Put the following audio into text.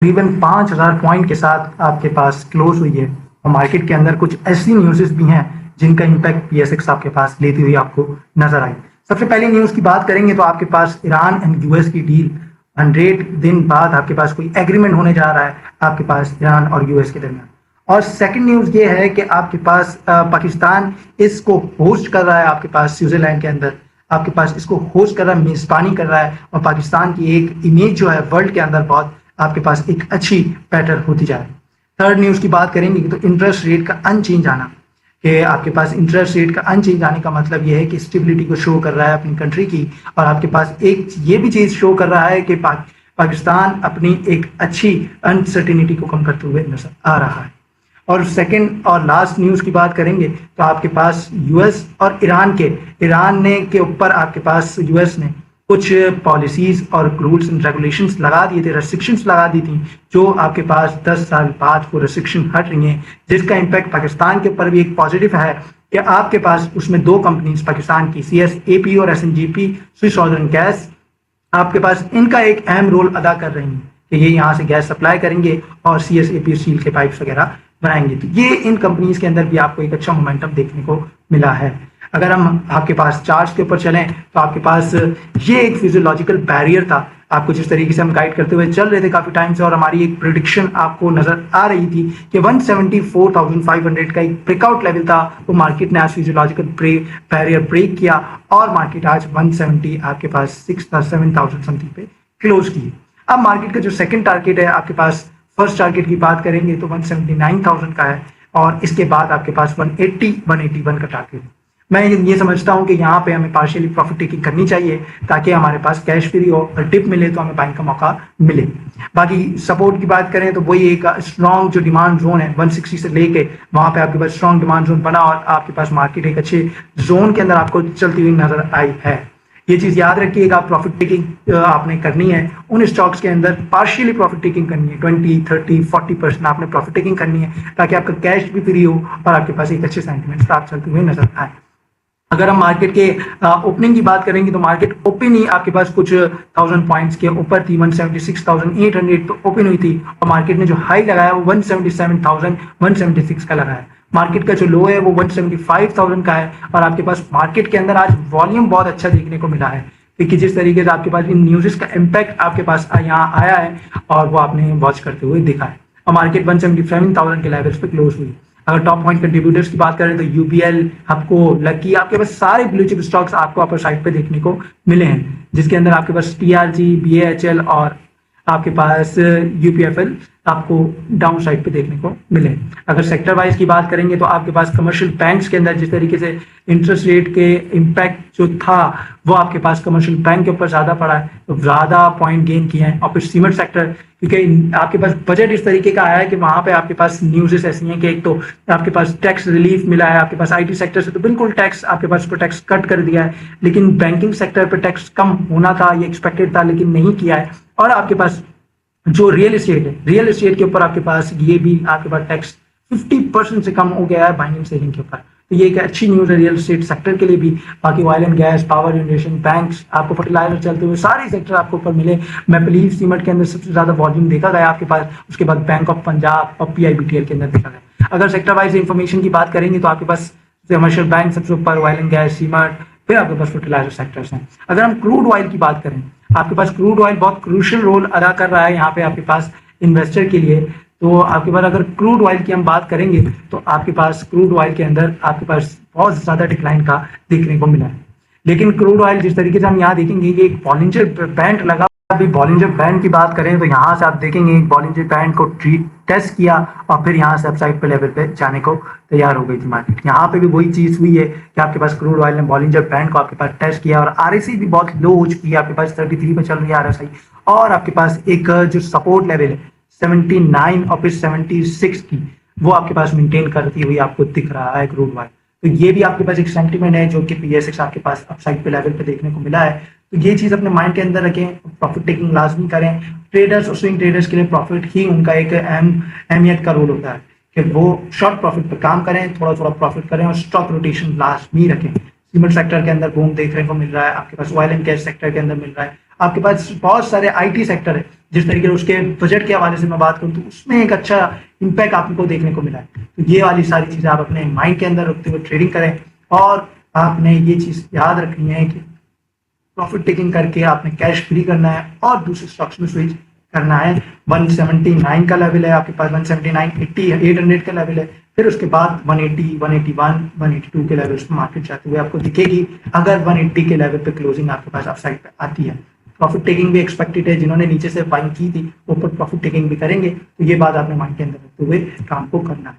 तकरीबन 5,000 पॉइंट के साथ आपके पास क्लोज हुई है और मार्केट के अंदर कुछ ऐसी न्यूज़ भी हैं जिनका इम्पैक्ट पीएसएक्स आपके पास लेती हुई आपको नजर आई। सबसे पहले न्यूज़ की बात करेंगे तो आपके पास ईरान एंड यूएस की डील 100 दिन बाद आपके पास कोई एग्रीमेंट होने जा रहा है आपके पास ईरान और यूएस के दरमियान। और सेकंड न्यूज़ ये है कि आपके पास पाकिस्तान इसको होस्ट कर रहा है आपके पास स्विट्जरलैंड के अंदर, आपके पास इसको होस्ट कर रहा है, मेजबानी कर रहा है और पाकिस्तान की एक इमेज जो है वर्ल्ड के अंदर बहुत आपके पास एक अच्छी बेटर होती जा रही है। थर्ड न्यूज़ की बात करेंगे तो इंटरेस्ट रेट का अनचेंज आना, कि आपके पास इंटरेस्ट रेट का अनचेंज आने का मतलब ये है कि स्टेबिलिटी को शो कर रहा है अपनी कंट्री की, और आपके पास एक ये भी चीज़ शो कर रहा है कि पाकिस्तान अपनी एक अच्छी अनसर्टिनिटी को कम करते हुए नजर आ रहा है। और सेकंड और लास्ट न्यूज़ की बात करेंगे तो आपके पास यूएस और ईरान ने के ऊपर आपके पास यूएस ने कुछ पॉलिसीज और रूल्स एंड रेगुलेशंस लगा दिए थे, रेस्ट्रिक्शंस लगा दी थी, जो आपके पास 10 साल बाद वो रेस्ट्रिक्शन हट रही हैं, जिसका इम्पैक्ट पाकिस्तान के ऊपर भी एक पॉजिटिव है कि आपके पास उसमें दो कंपनीज पाकिस्तान की CSAP और SNGP स्विस नॉर्दर्न गैस, आपके पास इनका एक अहम रोल अदा कर रही हैं कि ये यहाँ से गैस सप्लाई करेंगे और CSAP स्टील के पाइप्स वगैरह बनाएंगे। तो ये इन कंपनीज के अंदर भी आपको एक अच्छा मोमेंटम देखने को मिला है। अगर हम आपके पास चार्ट्स के ऊपर चलें तो आपके पास ये एक फिजियोलॉजिकल बैरियर था, आपको जिस तरीके से हम गाइड करते हुए चल रहे थे काफी टाइम से, और हमारी एक प्रिडिक्शन आपको नजर आ रही थी कि 174,500 का एक ब्रेकआउट लेवल था, वो मार्केट ने आज फिजियोलॉजिकल बैरियर ब्रेक किया और मार्केट आज 170 आपके पास 7,000 समथिंग पे क्लोज की। अब मार्केट का जो सेकंड टारगेट है आपके पास, फर्स्ट टारगेट की बात करेंगे तो 179,000 का है और इसके बाद आपके पास 181 का टारगेट है। मैं ये समझता हूं कि यहाँ पे हमें पार्शियली प्रॉफिट टेकिंग करनी चाहिए ताकि हमारे पास कैश फ्री हो और टिप मिले तो हमें बाइंग का मौका मिले। बाकी सपोर्ट की बात करें तो वही एक स्ट्रॉन्ग जो डिमांड जोन है 160 से लेके वहां पे आपके पास स्ट्रॉन्ग डिमांड जोन बना और आपके पास मार्केट एक अच्छे जोन के अंदर आपको चलती हुई नजर आई है। ये चीज याद रखिएगा, प्रॉफिट टेकिंग आपने करनी है उन स्टॉक्स के अंदर, पार्शियली प्रॉफिट टेकिंग करनी है, 20, 30, 40% आपने प्रॉफिट टेकिंग करनी है ताकि आपका कैश भी फ्री हो और आपके पास एक अच्छे सेंटिमेंट्स आप चलते हुए नजर आए। अगर हम मार्केट के ओपनिंग की बात करेंगे तो मार्केट ओपन ही आपके पास कुछ 1000 पॉइंट्स के ऊपर थी, 176,800 तो ओपन हुई थी और मार्केट ने जो हाई लगाया वो 177,176 का लगाया। मार्केट का जो लो है वो 175,000 का है और आपके पास मार्केट के अंदर आज वॉल्यूम बहुत अच्छा देखने को मिला है, क्योंकि जिस तरीके से आपके पास इन न्यूज़ का इम्पैक्ट आपके पास यहाँ आया है और वो आपने वॉच करते हुए देखा है और मार्केट 177,000 के लेवल्स पे क्लोज हुई। अगर टॉप पॉइंट कंट्रीब्यूटर्स की बात करें तो UBL, आपको लकी, आपके पास सारे ब्लू चिप स्टॉक्स आपको अपर साइड पे देखने को मिले हैं, जिसके अंदर आपके पास TRG, BHL और आपके पास UPFL आपको डाउन साइड पे देखने को मिले। अगर सेक्टर वाइज की बात करेंगे तो आपके पास कमर्शियल बैंक्स के अंदर जिस तरीके से इंटरेस्ट रेट के इम्पैक्ट जो था वो आपके पास कमर्शियल बैंक के ऊपर ज्यादा पड़ा है, तो ज्यादा पॉइंट गेन किए हैं। और फिर सीमेंट सेक्टर, क्योंकि आपके पास बजट इस तरीके का आया है कि वहां पे आपके पास न्यूज़ ऐसी हैं कि एक तो आपके पास टैक्स रिलीफ मिला है, आपके पास IT सेक्टर से तो बिल्कुल टैक्स आपके पास पर टैक्स कट कर दिया है, लेकिन बैंकिंग सेक्टर पर टैक्स कम होना था, ये एक्सपेक्टेड था लेकिन नहीं किया है। और आपके पास जो रियल एस्टेट है, रियल एस्टेट के ऊपर आपके पास ये भी आपके पास टैक्स 50% से कम हो गया है बाइंग एंड सेलिंग के ऊपर, तो ये एक अच्छी न्यूज़ है रियल एस्टेट सेक्टर के लिए भी। बाकी oil and gas, power generation, banks, आपको फर्टिलाइजर चलते हुए सारे सेक्टर आपको ऊपर मिले। मैं बिलीव सीमेंट के अंदर सबसे ज्यादा वॉल्यूम देखा गया आपके पास, उसके बाद बैंक ऑफ पंजाब और PIBTL के अंदर देखा गया। अगर सेक्टर वाइज इंफॉर्मेशन की बात करेंगे तो आपके पास कमर्शियल बैंक सबसे ऊपर, ऑयल एंड गैस, सीमेंट, फिर आपके पास फर्टिलाइजर सेक्टर्स हैं। अगर हम क्रूड ऑयल की बात करें, आपके पास क्रूड ऑयल बहुत क्रूशियल रोल अदा कर रहा है यहाँ पे आपके पास इन्वेस्टर के लिए। तो आपके पास अगर क्रूड ऑयल की हम बात करेंगे तो आपके पास क्रूड ऑयल के अंदर आपके पास बहुत ज्यादा डिक्लाइन का देखने को मिला है, लेकिन क्रूड ऑयल जिस तरीके से हम यहाँ देखेंगे ये एक बॉलिंजर बैंड लगा। अभी बॉलिंजर बैंड की बात करें तो यहाँ से आप देखेंगे एक बॉलिंजर बैंड को टेस्ट किया और फिर यहाँ से अपसाइड पे लेवल पे जाने को तैयार हो गई थी मार्केट। यहाँ पे भी वही चीज हुई है कि आपके पास क्रूड ऑयल ने बॉलिंजर बैंड को आपके पास टेस्ट किया और RSI भी बहुत लो हो चुकी है, आपके पास 33 पे चल रही है RSI, और आपके पास एक जो सपोर्ट लेवल है 79 और फिर 76 की वो आपके पास मेंटेन करती हुई आपको दिख रहा है क्रूड ऑयल। तो ये भी आपके पास एक सेंटीमेंट है जो कि PSX आपके पास अपसाइड पे लेवल पे देखने को मिला है। तो ये चीज अपने माइंड के अंदर रखें, प्रॉफिट टेकिंग लाजमी करें। ट्रेडर्स और स्विंग ट्रेडर्स के लिए प्रॉफिट ही उनका एक अहमियत का रोल होता है कि वो शॉर्ट प्रॉफिट पर काम करें, थोड़ा थोड़ा प्रॉफिट करें और स्टॉक रोटेशन लाजमी रखें। सीमेंट सेक्टर के अंदर बूम देखने को मिल रहा है, आपके पास ऑयल एंड गैस सेक्टर के अंदर मिल रहा है, आपके पास बहुत सारे IT सेक्टर है जिस तरीके से उसके बजट के हवाले से मैं बात करूँ तो उसमें एक अच्छा इम्पैक्ट आपको देखने को मिला है। तो ये वाली सारी चीज़ें आप अपने माइंड के अंदर रखते हुए ट्रेडिंग करें, और आपने ये चीज़ याद रखनी है कि प्रॉफिट टेकिंग करके आपने कैश फ्री करना है और दूसरे स्टॉक्स में स्विच करना है। 179 का लेवल है आपके पास, 179, 80, 800 का लेवल है, फिर उसके बाद 180, 181, 182 के लेवल्स पे मार्केट जाते हुए आपको दिखेगी अगर 180 के लेवल पे क्लोजिंग आपके पास अपसाइड पे आती है। प्रॉफिट टेकिंग भी एक्सपेक्टेड है, जिन्होंने नीचे से बाइंग की थी ऊपर प्रॉफिट टेकिंग भी करेंगे, तो ये बात आपने माइंड के अंदर रखते हुए काम को करना है।